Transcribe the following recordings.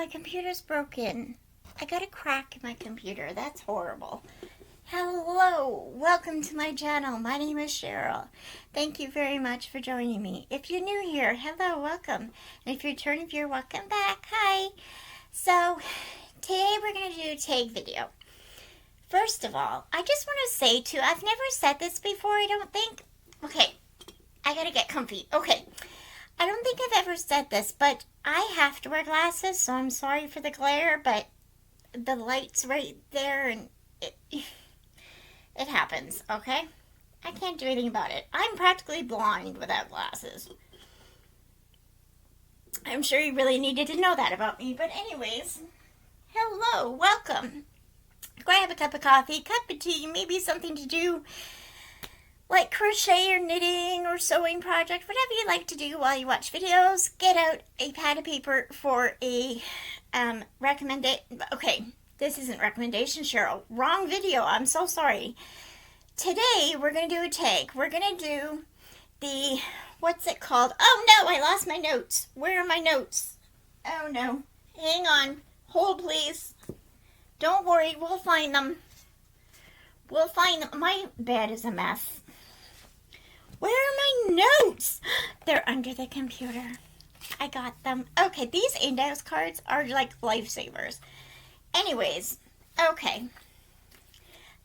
my computer's broken. I got a crack in my computer. That's horrible. Hello, welcome to my channel. My name is Cheryl. Thank you very much for joining me. If you're new here, hello, welcome. And if you're a returning viewer, welcome back. Hi. So, today we're going to do a tag video. First of all, I just want to say too, I've never said this before, I don't think. Okay, I gotta get comfy. Okay, I don't think I've ever said this, but I have to wear glasses, so I'm sorry for the glare, but the light's right there and it happens, okay? I can't do anything about it. I'm practically blind without glasses. I'm sure you really needed to know that about me, but anyways, hello, welcome. Grab a cup of coffee, cup of tea, maybe something to do like crochet or knitting or sewing project, whatever you like to do while you watch videos. Get out a pad of paper for a okay, this isn't recommendation, Cheryl. Wrong video. I'm so sorry. Today we're going to do a tag. We're going to do the, what's it called? Oh no, I lost my notes. Where are my notes? Oh no. Hang on. Hold please. Don't worry, we'll find them. We'll find them. My bed is a mess. Where are my notes? They're under the computer. I got them. Okay, these index cards are like lifesavers. Anyways, okay.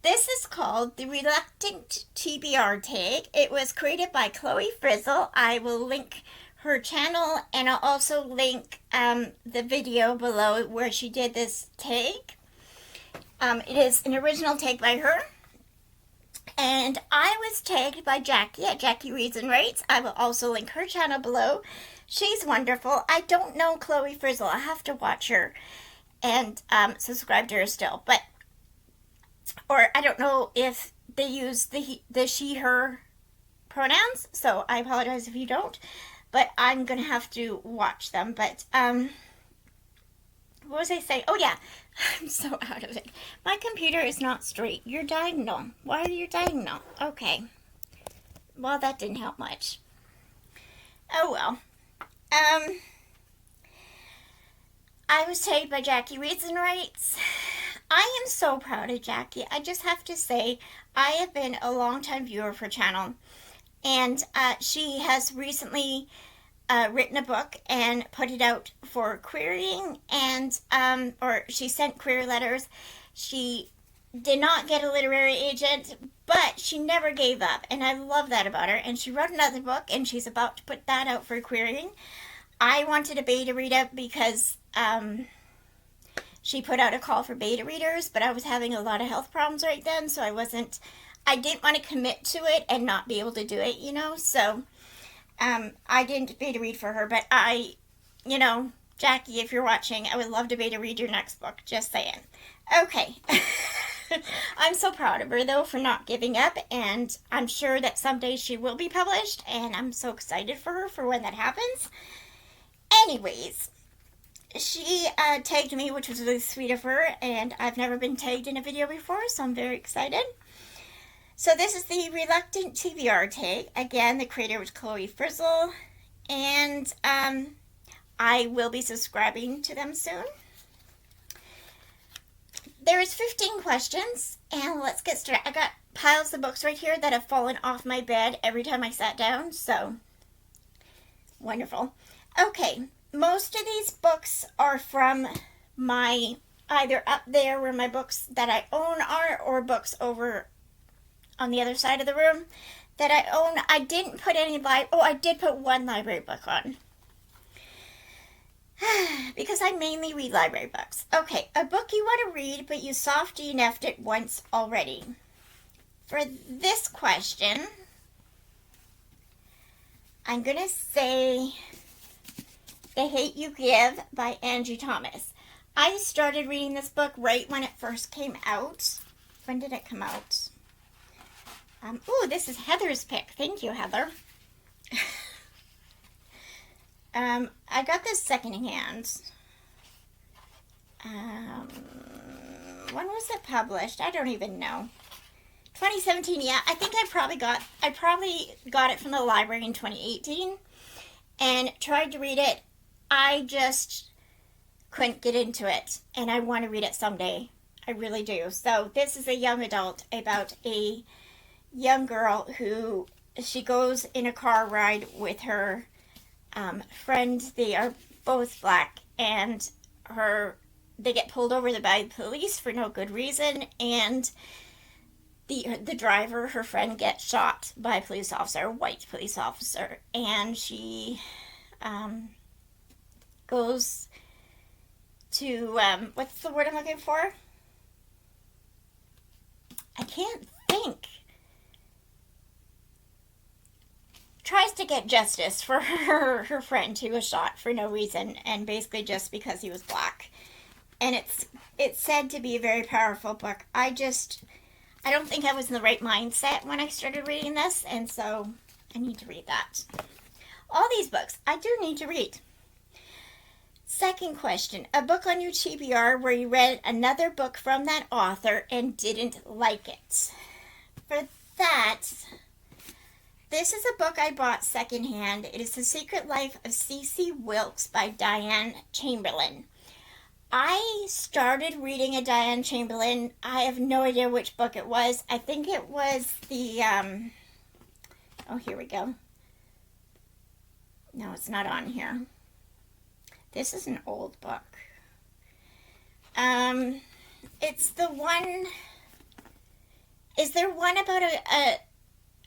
This is called the Reluctant TBR tag. It was created by Chloe Frizzle. I will link her channel and I'll also link the video below where she did this tag. It is an original tag by her. And I was tagged by Jackie at Jackie Reads and Writes. I will also link her channel below. She's wonderful. I don't know Chloe Frizzle. I have to watch her and subscribe to her still. But, or I don't know if they use the she, her pronouns. So I apologize if you don't. But I'm going to have to watch them. But, what was I saying? Oh, yeah. I'm so out of it. My computer is not straight. You're diagonal. Why are you diagonal? Okay. Well, that didn't help much. Oh, well. I was tagged by Jackie Reads and Writes. I am so proud of Jackie. I just have to say, I have been a long-time viewer for her channel. And she has recently written a book and put it out for querying, and or she sent query letters. She did not get a literary agent, but she never gave up, and I love that about her. And she wrote another book, and she's about to put that out for querying. I wanted a beta reader because she put out a call for beta readers, but I was having a lot of health problems right then, so I didn't want to commit to it and not be able to do it, you know, so I didn't beta read for her, but Jackie, if you're watching, I would love to beta read your next book, just saying. Okay. I'm so proud of her, though, for not giving up, and I'm sure that someday she will be published, and I'm so excited for her for when that happens. Anyways, she tagged me, which was really sweet of her, and I've never been tagged in a video before, so I'm very excited. So this is the Reluctant TBR tag. Again, the creator was Chloe Frizzle, and I will be subscribing to them soon. There is 15 questions, and let's get started. I got piles of books right here that have fallen off my bed every time I sat down, so wonderful. Okay, most of these books are from my, either up there where my books that I own are, or books over on the other side of the room that I own. I didn't put any I did put one library book on. Because I mainly read library books. Okay, a book you want to read, but you soft DNF'd it once already. For this question, I'm going to say The Hate You Give by Angie Thomas. I started reading this book right when it first came out. When did it come out? Ooh, this is Heather's pick. Thank you, Heather. I got this secondhand. When was it published? I don't even know. 2017, yeah. I think I probably got it from the library in 2018 and tried to read it. I just couldn't get into it, and I want to read it someday. I really do. So this is a young adult about a young girl who she goes in a car ride with her friend. They are both black, and they get pulled over by the police for no good reason, and the driver, her friend, gets shot by a police officer, a white police officer, and she goes to what's the word I'm looking for? I can't think. Tries to get justice for her friend who was shot for no reason, and basically just because he was black. And it's said to be a very powerful book. I don't think I was in the right mindset when I started reading this, and so I need to read that. All these books I do need to read. Second question, a book on your TBR where you read another book from that author and didn't like it. For that, this is a book I bought secondhand. It is The Secret Life of C.C. Wilkes by Diane Chamberlain. I started reading a Diane Chamberlain. I have no idea which book it was. I think it was the, oh, here we go. No, it's not on here. This is an old book. It's the one, is there one about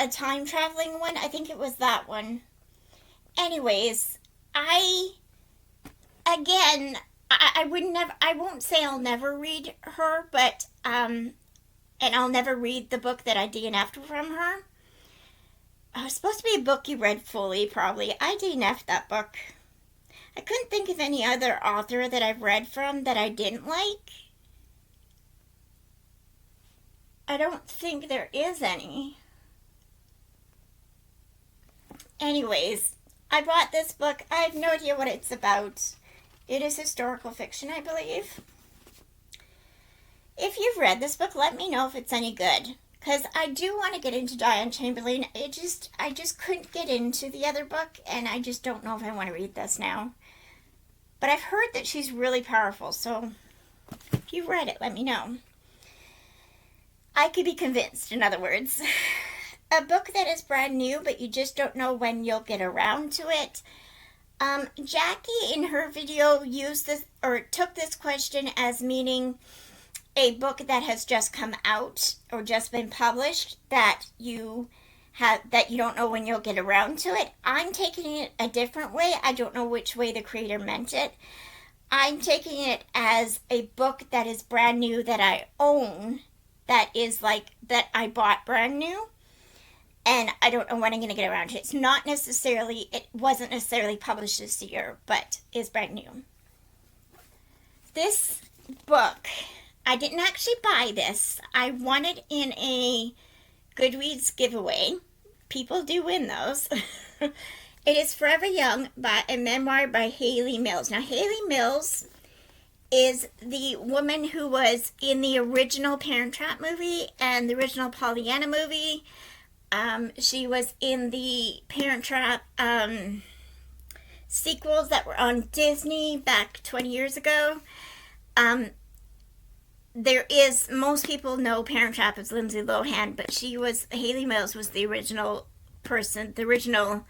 a time traveling one? I think it was that one. Anyways, I won't say I'll never read her, but, and I'll never read the book that I DNF'd from her. It was supposed to be a book you read fully, probably. I DNF'd that book. I couldn't think of any other author that I've read from that I didn't like. I don't think there is any. Anyways, I bought this book. I have no idea what it's about. It is historical fiction, I believe. If you've read this book, let me know if it's any good. Because I do want to get into Diane Chamberlain. I just couldn't get into the other book, and I just don't know if I want to read this now. But I've heard that she's really powerful, so if you've read it, let me know. I could be convinced, in other words. A book that is brand new, but you just don't know when you'll get around to it. Jackie, in her video, used this, or took this question as meaning a book that has just come out or just been published that you don't know when you'll get around to it. I'm taking it a different way. I don't know which way the creator meant it. I'm taking it as a book that is brand new that I own, that I bought brand new, and I don't know when I'm going to get around to it. It wasn't necessarily published this year, but is brand new. This book, I didn't actually buy this. I won it in a Goodreads giveaway. People do win those. It is Forever Young, a memoir by Hayley Mills. Now, Hayley Mills is the woman who was in the original Parent Trap movie and the original Pollyanna movie. She was in the Parent Trap sequels that were on Disney back 20 years ago. Most people know Parent Trap as Lindsay Lohan, but Hayley Mills was the original person, the original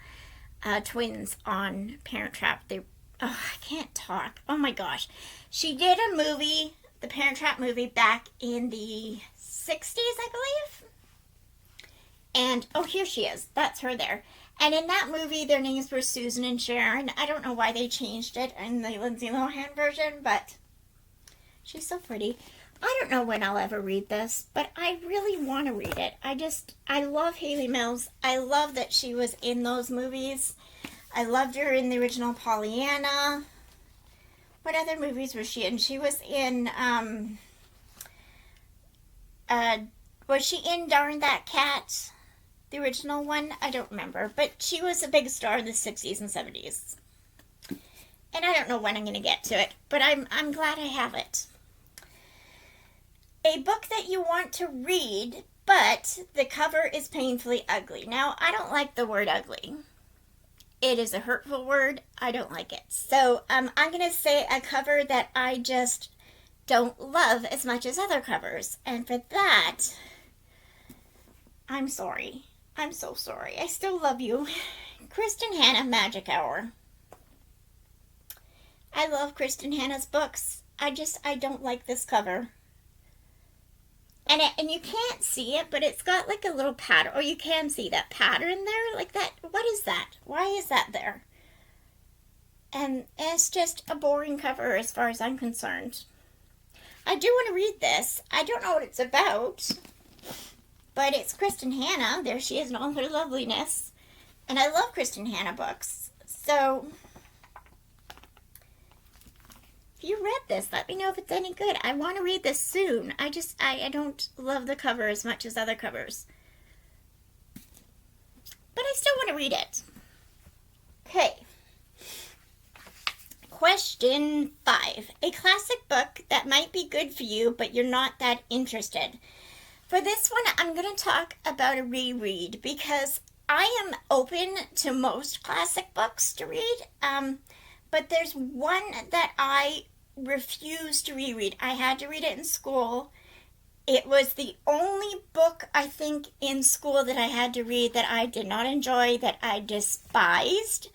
twins on Parent Trap. I can't talk. Oh my gosh. She did a movie, the Parent Trap movie, back in the 60s, I believe. And, oh, here she is. That's her there. And in that movie, their names were Susan and Sharon. I don't know why they changed it in the Lindsay Lohan version, but she's so pretty. I don't know when I'll ever read this, but I really want to read it. I love Hayley Mills. I love that she was in those movies. I loved her in the original Pollyanna. What other movies was she in? She was in, was she in Darn That Cat? The original one? I don't remember. But she was a big star in the 60s and 70s. And I don't know when I'm going to get to it, but I'm glad I have it. A book that you want to read, but the cover is painfully ugly. Now, I don't like the word ugly. It is a hurtful word. I don't like it. So I'm going to say a cover that I just don't love as much as other covers. And for that, I'm sorry. I'm so sorry. I still love you. Kristen Hanna, Magic Hour. I love Kristen Hanna's books. I don't like this cover. And you can't see it, but it's got like a little pattern. Or you can see that pattern there, like that. What is that? Why is that there? And it's just a boring cover as far as I'm concerned. I do want to read this. I don't know what it's about, but it's Kristen Hanna. There she is in all her loveliness. And I love Kristen Hanna books. So if you read this, let me know if it's any good. I want to read this soon. I don't love the cover as much as other covers. But I still want to read it. Okay. Question 5. A classic book that might be good for you, but you're not that interested. For this one, I'm going to talk about a reread because I am open to most classic books to read. But there's one that I refuse to reread. I had to read it in school. It was the only book, I think, in school that I had to read that I did not enjoy, that I despised.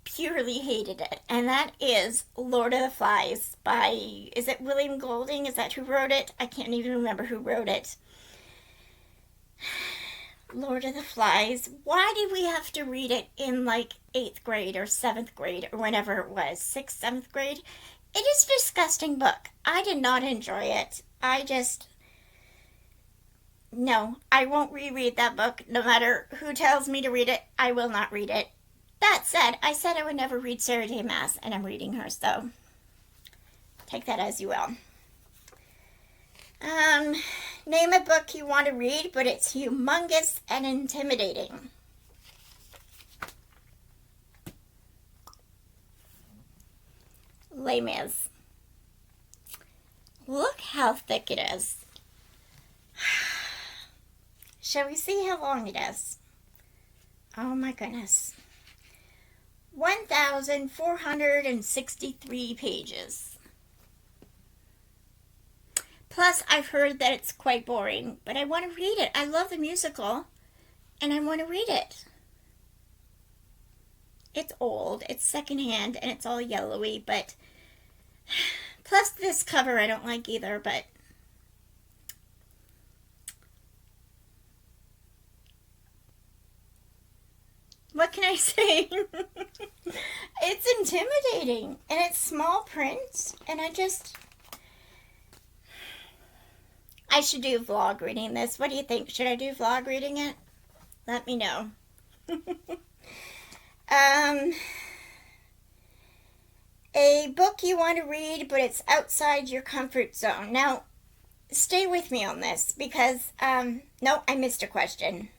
Purely hated it. And that is Lord of the Flies by, is it William Golding? Is that who wrote it? I can't even remember who wrote it. Lord of the Flies. Why did we have to read it in like 8th grade or 7th grade or whenever it was? 6th, 7th grade? It is a disgusting book. I did not enjoy it. No, I won't reread that book. No matter who tells me to read it, I will not read it. That said, I said I would never read Sarah J. Maas, and I'm reading her, so take that as you will. Name a book you want to read, but it's humongous and intimidating. Les Mis. Look how thick it is. Shall we see how long it is? Oh my goodness. 1,463 pages. Plus, I've heard that it's quite boring, but I want to read it. I love the musical, and I want to read it. It's old, it's secondhand, and it's all yellowy, but plus this cover I don't like either, but what can I say? It's intimidating, and it's small print, and I should do vlog reading this. What do you think? Should I do vlog reading it? Let me know. A book you want to read, but it's outside your comfort zone. Now, stay with me on this, because, no, I missed a question.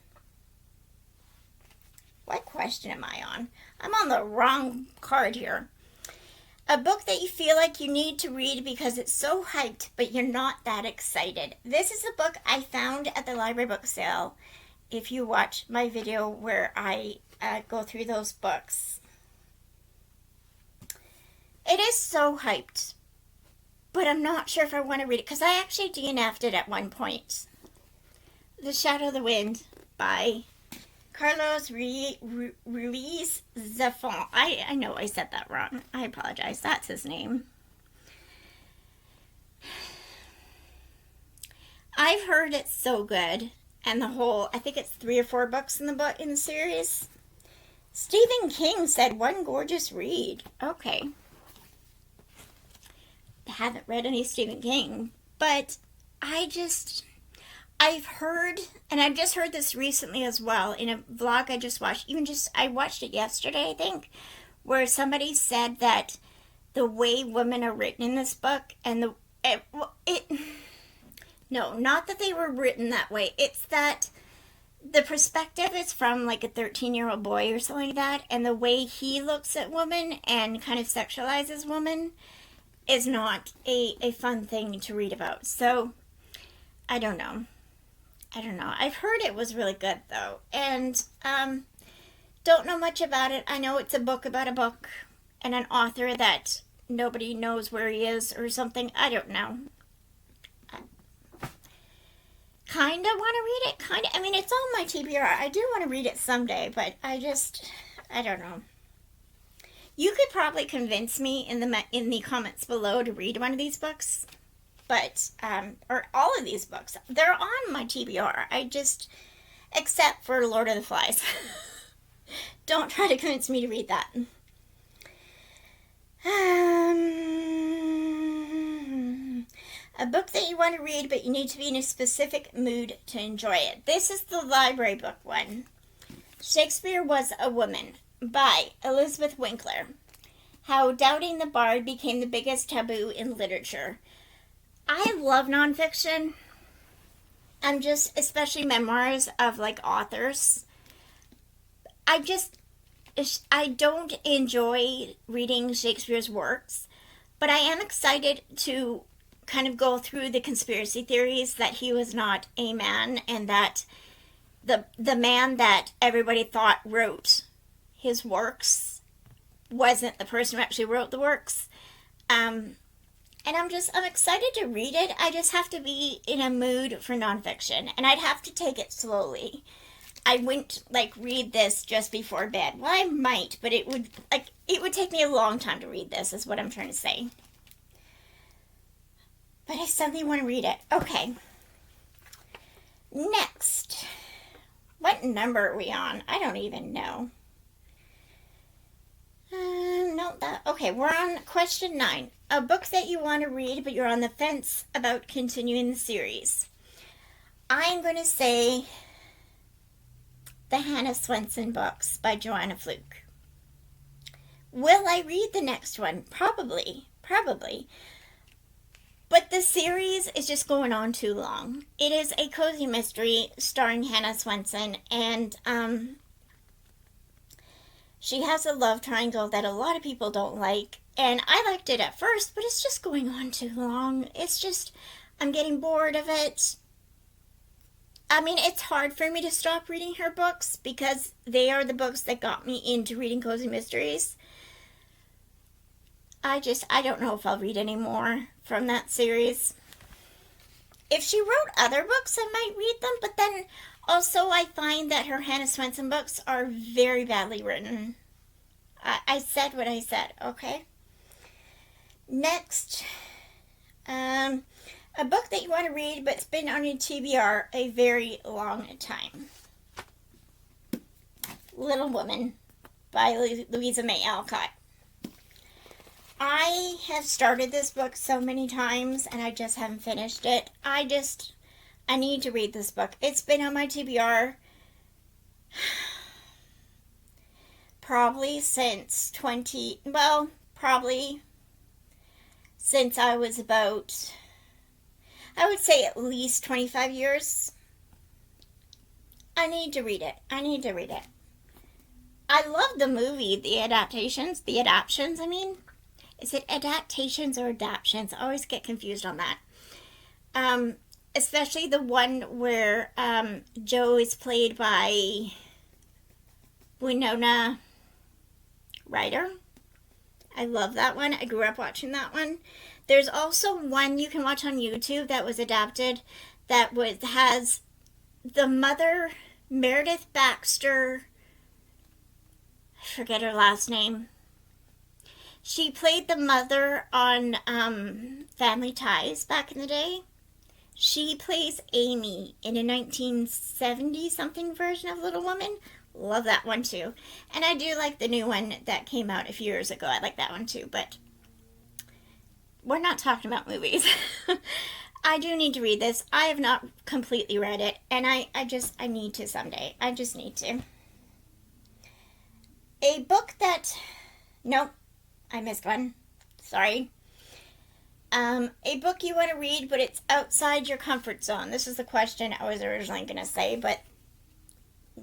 What question am I on? I'm on the wrong card here. A book that you feel like you need to read because it's so hyped, but you're not that excited. This is a book I found at the library book sale. If you watch my video where I go through those books. It is so hyped, but I'm not sure if I want to read it because I actually DNF'd it at one point. The Shadow of the Wind by Carlos Ruiz Zafón. I know I said that wrong. I apologize. That's his name. I've heard it's so good. And I think it's 3 or 4 books in the series. Stephen King said one gorgeous read. Okay. I haven't read any Stephen King, but I've heard, and I've just heard this recently as well in a vlog I just watched. I watched it yesterday, I think, where somebody said that the way women are written in this book, and no, not that they were written that way. It's that the perspective is from like a 13-year-old boy or something like that, and the way he looks at women and kind of sexualizes women is not a fun thing to read about. So, I don't know. I've heard it was really good, though. And don't don't know much about it. I know it's a book about a book and an author that nobody knows where he is or something. I don't know. Kind of want to read it. Kind of. I mean, it's on my TBR. I do want to read it someday, but I don't know. You could probably convince me in the comments below to read one of these books, but or all of these books. They're on my TBR. Except for Lord of the Flies. Don't try to convince me to read that. A book that you want to read, but you need to be in a specific mood to enjoy it. This is the library book one. Shakespeare Was a Woman by Elizabeth Winkler. How Doubting the Bard Became the Biggest Taboo in Literature. I love nonfiction. Especially memoirs of like authors. I don't enjoy reading Shakespeare's works, but I am excited to kind of go through the conspiracy theories that he was not a man and that the man that everybody thought wrote his works wasn't the person who actually wrote the works. And I'm excited to read it. I just have to be in a mood for nonfiction, and I'd have to take it slowly. I wouldn't read this just before bed. Well, I might, but it would take me a long time to read this, is what I'm trying to say. But I suddenly want to read it. Okay. Next. What number are we on? I don't even know. Okay, we're on question 9. A book that you want to read, but you're on the fence about continuing the series. I'm going to say the Hannah Swenson books by Joanna Fluke. Will I read the next one? Probably. But the series is just going on too long. It is a cozy mystery starring Hannah Swenson, and she has a love triangle that a lot of people don't like. And I liked it at first, but it's just going on too long. I'm getting bored of it. I mean, it's hard for me to stop reading her books because they are the books that got me into reading cozy mysteries. I don't know if I'll read any more from that series. If she wrote other books, I might read them, but then also I find that her Hannah Swenson books are very badly written. I said what I said, okay? Next, a book that you want to read, but it's been on your TBR a very long time. Little Woman by Louisa May Alcott. I have started this book so many times, and I just haven't finished it. I need to read this book. It's been on my TBR probably since I was about, I would say at least 25 years. I need to read it. I love the movie, the adaptations, I mean. Is it adaptations or adaptions? I always get confused on that. Especially the one where Jo is played by Winona Ryder. I love that one. I grew up watching that one. There's also one you can watch on YouTube that was adapted that has the mother, Meredith Baxter. I forget her last name. She played the mother on Family Ties back in the day. She plays Amy in a 1970-something version of Little Woman. Love that one too. And I do like the new one that came out a few years ago. I like that one too, but we're not talking about movies. I do need to read this. I have not completely read it, and I need to someday. I just need to. A book that... Nope. I missed one. Sorry. A book you want to read, but it's outside your comfort zone. This is the question I was originally going to say, but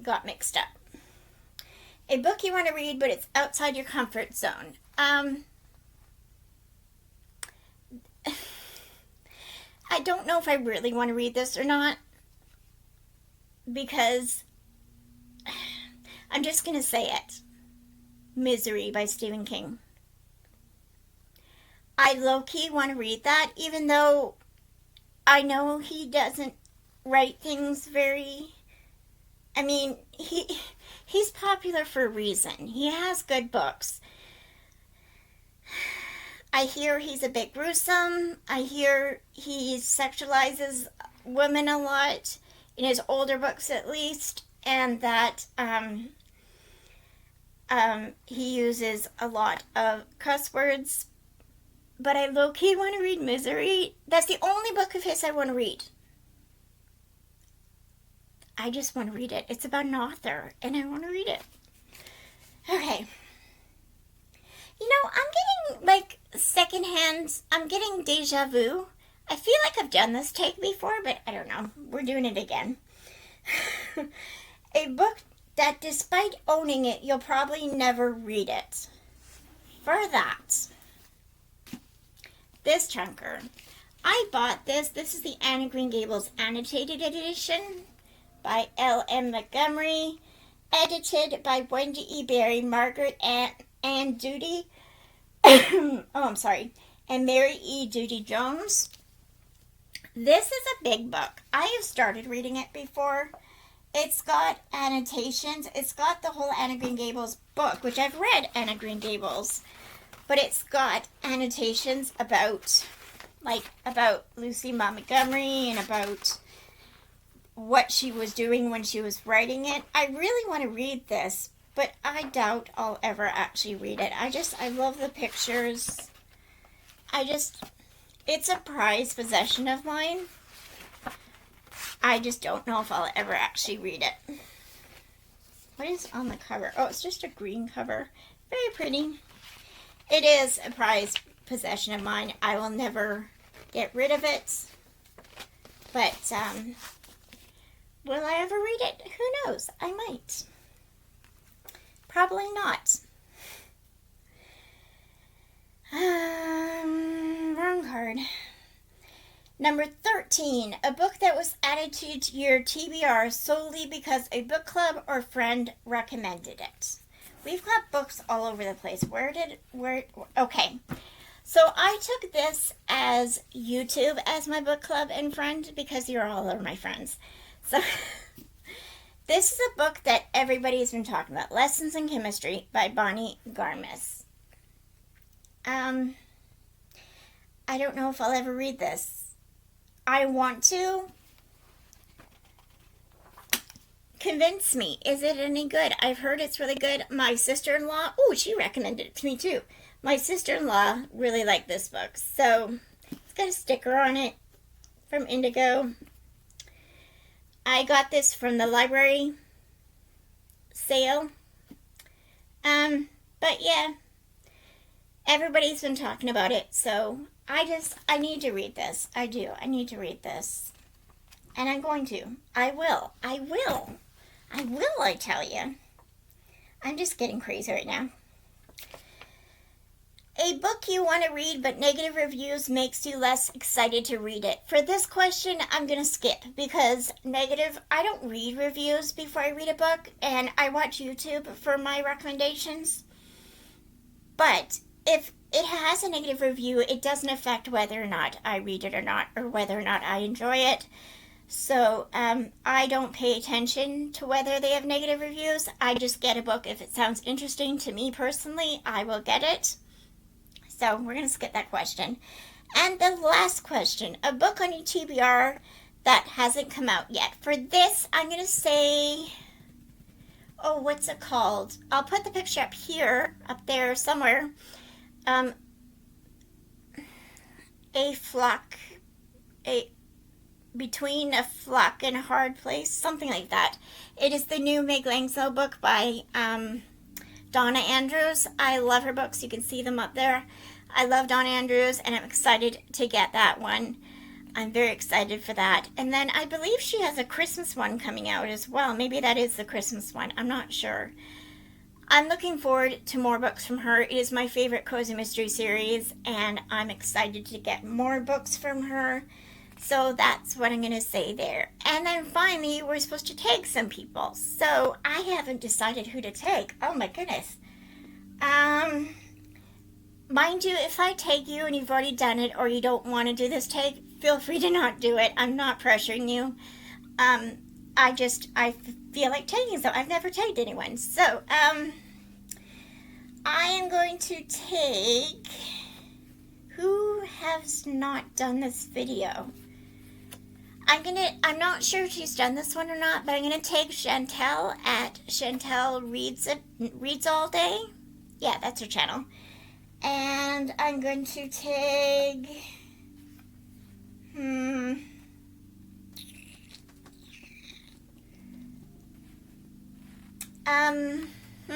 got mixed up. A book you want to read, but it's outside your comfort zone. I don't know if I really want to read this or not, because I'm just going to say it. Misery by Stephen King. I low-key want to read that, even though I know he doesn't write things very... I mean, he's popular for a reason. He has good books. I hear he's a bit gruesome. I hear he sexualizes women a lot, in his older books at least, and that he uses a lot of cuss words. But I low-key want to read Misery. That's the only book of his I want to read. I just want to read it. It's about an author, and I want to read it. Okay. You know, I'm getting, like, secondhand, I'm getting deja vu. I feel like I've done this take before, but I don't know. We're doing it again. A book that, despite owning it, you'll probably never read it. For that, this chunker. I bought this. This is the Anne of Green Gables annotated edition by L.M. Montgomery, edited by Wendy E. Berry, Margaret Ann Doody, and Mary E. Doody Jones. This is a big book. I have started reading it before. It's got annotations. It's got the whole Anne of Green Gables book, which I've read Anne of Green Gables, but it's got annotations about Lucy Maud Montgomery and about what she was doing when she was writing it. I really want to read this, but I doubt I'll ever actually read it. I love the pictures. It's a prized possession of mine. I just don't know if I'll ever actually read it. What is on the cover? Oh, it's just a green cover. Very pretty. It is a prized possession of mine. I will never get rid of it. But, will I ever read it? Who knows? I might. Probably not. Wrong card. Number 13, a book that was added to your TBR solely because a book club or friend recommended it. We've got books all over the place. Okay. So I took this as YouTube as my book club and friend because you're all are my friends. So this is a book that everybody's been talking about. Lessons in Chemistry by Bonnie Garmis. I don't know if I'll ever read this. I want to. Convince me. Is it any good? I've heard it's really good. My sister-in-law, she recommended it to me too. My sister-in-law really liked this book. So it's got a sticker on it from Indigo. I got this from the library sale. But yeah, everybody's been talking about it, so I need to read this. I do. I need to read this. And I'm going to. I will, I tell you. I'm just getting crazy right now. A book you want to read but negative reviews makes you less excited to read it. For this question, I'm going to skip because I don't read reviews before I read a book, and I watch YouTube for my recommendations. But if it has a negative review, it doesn't affect whether or not I read it or not, or whether or not I enjoy it. So I don't pay attention to whether they have negative reviews. I just get a book. If it sounds interesting to me personally, I will get it. So we're going to skip that question. And the last question, a book on your TBR that hasn't come out yet. For this, I'm going to say, what's it called? I'll put the picture up there somewhere. Between a Flock and a Hard Place, something like that. It is the new Meg Langsdale book by Donna Andrews. I love her books. You can see them up there. I love Donna Andrews, and I'm excited to get that one. I'm very excited for that. And then I believe she has a Christmas one coming out as well. Maybe that is the Christmas one. I'm not sure. I'm looking forward to more books from her. It is my favorite cozy mystery series, and I'm excited to get more books from her. So that's what I'm going to say there. And then finally, we're supposed to tag some people. So I haven't decided who to take. Oh my goodness. Mind you, if I tag you and you've already done it or you don't want to do this tag, feel free to not do it. I'm not pressuring you. I feel like tagging, so I've never tagged anyone. So, I am going to take, who has not done this video? I'm not sure if she's done this one or not, but I'm gonna take Chantel at Chantel Reads All Day. Yeah, that's her channel. And I'm going to tag,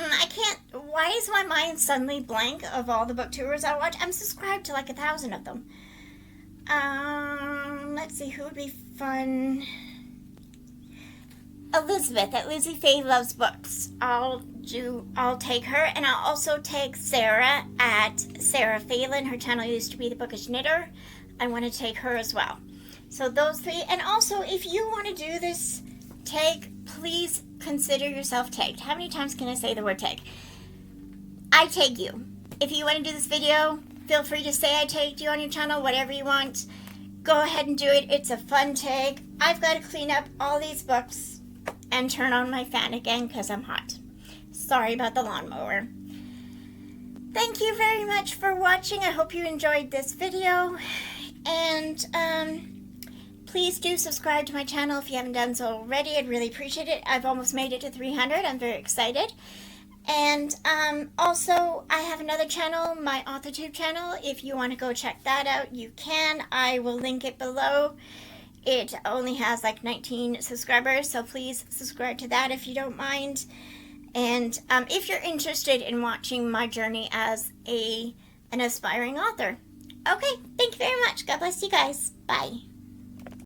I can't, why is my mind suddenly blank of all the booktubers I watch? I'm subscribed to like 1,000 of them. Let's see, who would be fun? Elizabeth at Lizzie Faye Loves Books. I'll take her, and I'll also take Sarah at Sarah Phelan. Her channel used to be The Bookish Knitter. I want to take her as well. So those three, and also if you want to do this tag, please consider yourself tagged. How many times can I say the word tag? I tag you. If you want to do this video, feel free to say I tagged you on your channel, whatever you want. Go ahead and do it. It's a fun tag. I've got to clean up all these books and turn on my fan again because I'm hot. Sorry about the lawnmower. Thank you very much for watching. I hope you enjoyed this video. And please do subscribe to my channel if you haven't done so already. I'd really appreciate it. I've almost made it to 300. I'm very excited. And also, I have another channel, my AuthorTube channel. If you want to go check that out, you can. I will link it below. It only has like 19 subscribers, so please subscribe to that if you don't mind. And if you're interested in watching my journey as an aspiring author. Okay, thank you very much. God bless you guys. Bye.